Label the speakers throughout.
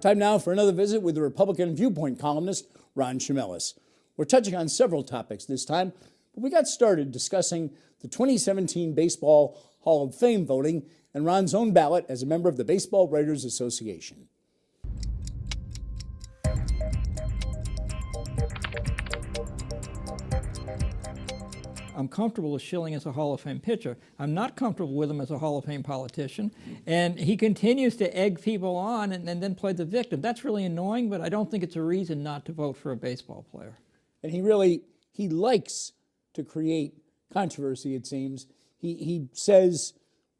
Speaker 1: Time now for another visit with the Republican Viewpoint columnist, Ron Chimelis. We're touching on several topics this time, but we got started discussing the 2017 Baseball Hall of Fame voting and Ron's own ballot as a member of the Baseball Writers Association.
Speaker 2: I'm comfortable with Schilling as a Hall of Fame pitcher. I'm not comfortable with him as a Hall of Fame politician. And he continues to egg people on and then play the victim. That's really annoying, but I don't think it's a reason not to vote for a baseball player.
Speaker 1: And he likes to create controversy, it seems. He says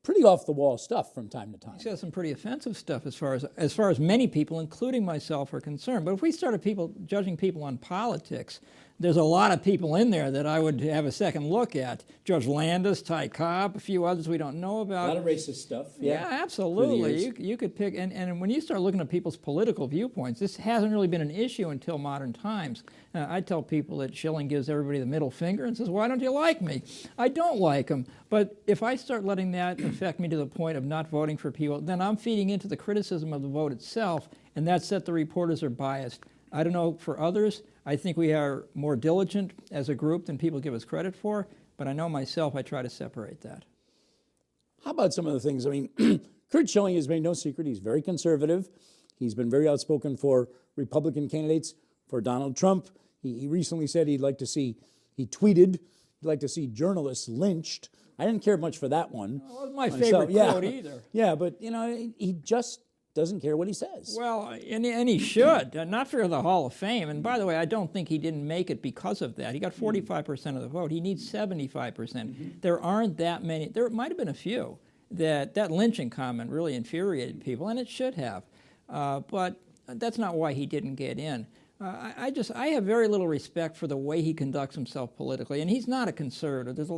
Speaker 1: pretty off-the-wall stuff from time to time.
Speaker 2: He says some pretty offensive stuff as far as many people, including myself, are concerned. But if we started judging people on politics, there's a lot of people in there that I would have a second look at. Judge Landis, Ty Cobb, a few others we don't know about.
Speaker 1: A lot of racist stuff.
Speaker 2: Yeah, absolutely. You could pick, and when you start looking at people's political viewpoints, this hasn't really been an issue until modern times. I tell people that Schilling gives everybody the middle finger and says, why don't you like me? I don't like him. But if I start letting that affect me to the point of not voting for people, then I'm feeding into the criticism of the vote itself, and that's that the reporters are biased. I don't know for others. I think we are more diligent as a group than people give us credit for, but I know myself, I try to separate that.
Speaker 1: How about some of the things? I mean, Curt Schilling has made no secret. He's very conservative. He's been very outspoken for Republican candidates, for Donald Trump. He recently said he tweeted, he'd like to see journalists lynched. I didn't care much for that one.
Speaker 2: That wasn't my favorite quote either.
Speaker 1: Yeah, but, he just doesn't care what he says.
Speaker 2: Well, and he should, not for the Hall of Fame. And by the way, I don't think he didn't make it because of that. He got 45% of the vote. He needs 75%. There aren't that many. There might have been a few that lynching comment really infuriated people, and it should have. But that's not why he didn't get in. I have very little respect for the way he conducts himself politically, and he's not a conservative.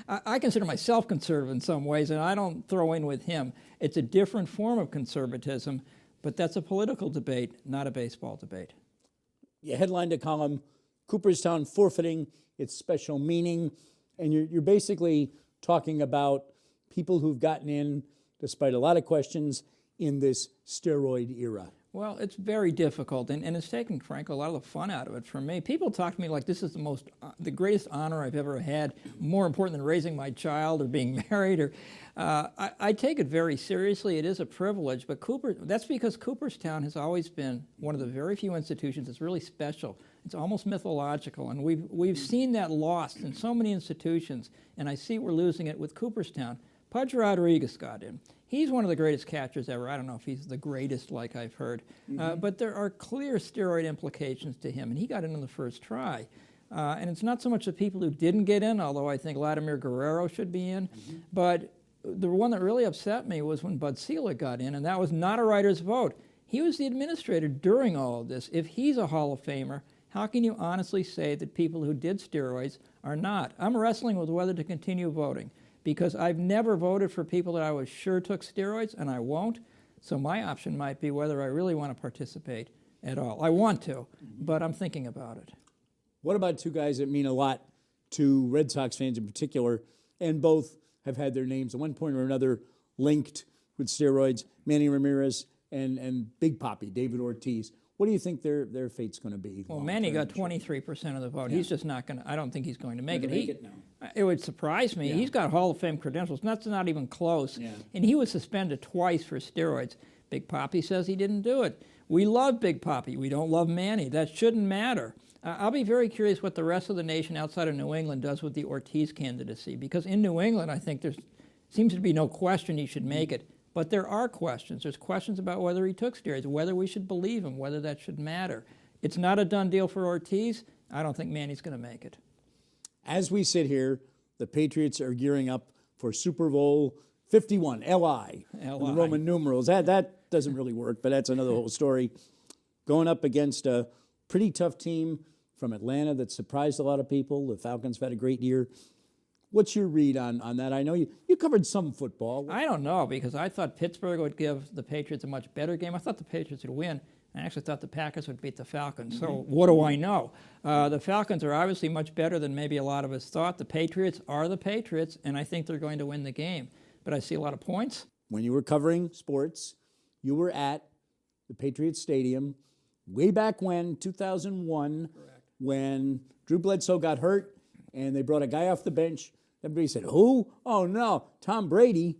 Speaker 2: I consider myself conservative in some ways, and I don't throw in with him. It's a different form of conservatism, but that's a political debate, not a baseball debate.
Speaker 1: You headlined a column, Cooperstown forfeiting its special meaning, and you're basically talking about people who've gotten in, despite a lot of questions, in this steroid era.
Speaker 2: Well, it's very difficult, and it's taken, frankly, a lot of the fun out of it for me. People talk to me like this is the greatest honor I've ever had, more important than raising my child or being married. I take it very seriously. It is a privilege, but that's because Cooperstown has always been one of the very few institutions that's really special. It's almost mythological, and we've seen that lost in so many institutions, and I see we're losing it with Cooperstown. Pudge Rodriguez got in. He's one of the greatest catchers ever. I don't know if he's the greatest, like I've heard. But there are clear steroid implications to him, and he got in on the first try. And it's not so much the people who didn't get in, although I think Vladimir Guerrero should be in. But the one that really upset me was when Bud Selig got in, and that was not a writer's vote. He was the administrator during all of this. If he's a Hall of Famer, how can you honestly say that people who did steroids are not? I'm wrestling with whether to continue voting, because I've never voted for people that I was sure took steroids, and I won't. So my option might be whether I really want to participate at all. I want to, but I'm thinking about it.
Speaker 1: What about two guys that mean a lot to Red Sox fans in particular, and both have had their names at one point or another linked with steroids, Manny Ramirez and Big Papi, David Ortiz? What do you think their fate's going to be?
Speaker 2: Well, Manny got 23% of the vote. Yeah. He's just not going to, I don't think he's going to make
Speaker 1: it.
Speaker 2: It would surprise me. Yeah. He's got Hall of Fame credentials. That's not even close. Yeah. And he was suspended twice for steroids. Big Papi says he didn't do it. We love Big Papi. We don't love Manny. That shouldn't matter. I'll be very curious what the rest of the nation outside of New England does with the Ortiz candidacy, because in New England, I think there seems to be no question he should make it. But there are questions. There's questions about whether he took steroids, whether we should believe him, whether that should matter. It's not a done deal for Ortiz. I don't think Manny's going to make it.
Speaker 1: As we sit here, the Patriots are gearing up for Super Bowl 51, LI. The Roman numerals. That doesn't really work, but that's another whole story. Going up against a pretty tough team from Atlanta that surprised a lot of people. The Falcons have had a great year. What's your read on that? I know you covered some football.
Speaker 2: I don't know, because I thought Pittsburgh would give the Patriots a much better game. I thought the Patriots would win. I actually thought the Packers would beat the Falcons. So what do I know? The Falcons are obviously much better than maybe a lot of us thought. The Patriots are the Patriots, and I think they're going to win the game. But I see a lot of points.
Speaker 1: When you were covering sports, you were at the Patriots Stadium, way back when, 2001, when Drew Bledsoe got hurt and they brought a guy off the bench. Everybody said, who? Oh, no, Tom Brady.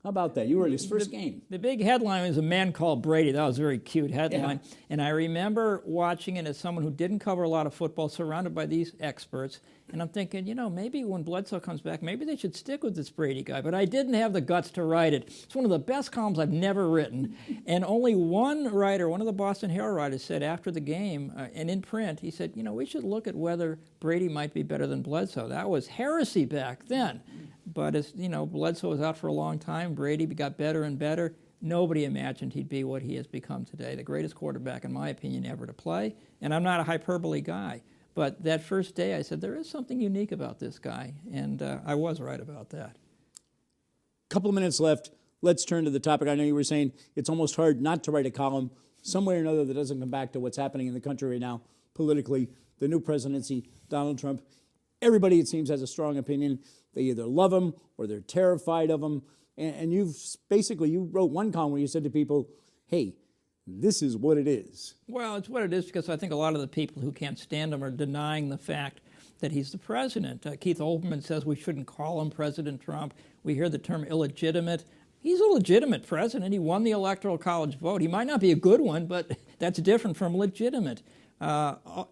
Speaker 1: How about that? You were in his first game.
Speaker 2: The big headline was A Man Called Brady. That was a very cute headline.
Speaker 1: Yeah.
Speaker 2: And I remember watching it as someone who didn't cover a lot of football, surrounded by these experts. And I'm thinking, maybe when Bledsoe comes back, maybe they should stick with this Brady guy. But I didn't have the guts to write it. It's one of the best columns I've never written. And only one writer, one of the Boston Herald writers, said after the game, and in print, he said, we should look at whether Brady might be better than Bledsoe. That was heresy back then. But as Bledsoe was out for a long time. Brady got better and better. Nobody imagined he'd be what he has become today, the greatest quarterback, in my opinion, ever to play. And I'm not a hyperbole guy. But that first day I said, there is something unique about this guy. And I was right about that.
Speaker 1: Couple of minutes left. Let's turn to the topic. I know you were saying it's almost hard not to write a column some way or another that doesn't come back to what's happening in the country right now politically, the new presidency, Donald Trump. Everybody, it seems, has a strong opinion. They either love him or they're terrified of him. And you wrote one column where you said to people, hey, this is what it is.
Speaker 2: Well, it's what it is because I think a lot of the people who can't stand him are denying the fact that he's the president. Keith Olbermann says we shouldn't call him President Trump. We hear the term illegitimate. He's a legitimate president. He won the Electoral College vote. He might not be a good one, but that's different from legitimate.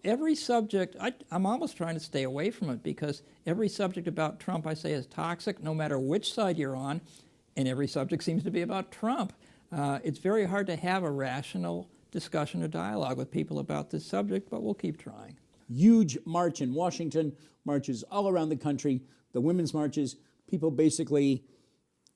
Speaker 2: Every subject, I'm almost trying to stay away from it because every subject about Trump I say is toxic no matter which side you're on, and every subject seems to be about Trump. It's very hard to have a rational discussion or dialogue with people about this subject, but we'll keep trying.
Speaker 1: Huge march in Washington, marches all around the country, the women's marches, people basically,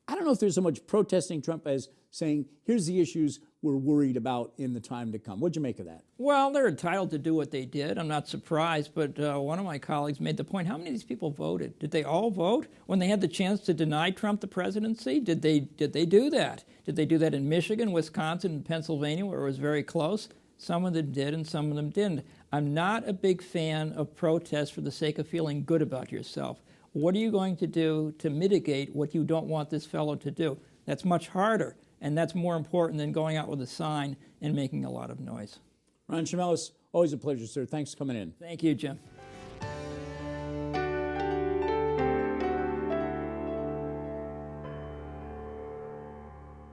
Speaker 1: I don't know if there's so much protesting Trump as saying, here's the issues we're worried about in the time to come. What'd you make of that?
Speaker 2: Well, they're entitled to do what they did. I'm not surprised, but one of my colleagues made the point, how many of these people voted? Did they all vote when they had the chance to deny Trump the presidency? Did they do that? Did they do that in Michigan, Wisconsin, and Pennsylvania, where it was very close? Some of them did and some of them didn't. I'm not a big fan of protests for the sake of feeling good about yourself. What are you going to do to mitigate what you don't want this fellow to do? That's much harder, and that's more important than going out with a sign and making a lot of noise.
Speaker 1: Ron Chimelis, always a pleasure, sir. Thanks for coming in.
Speaker 2: Thank you, Jim.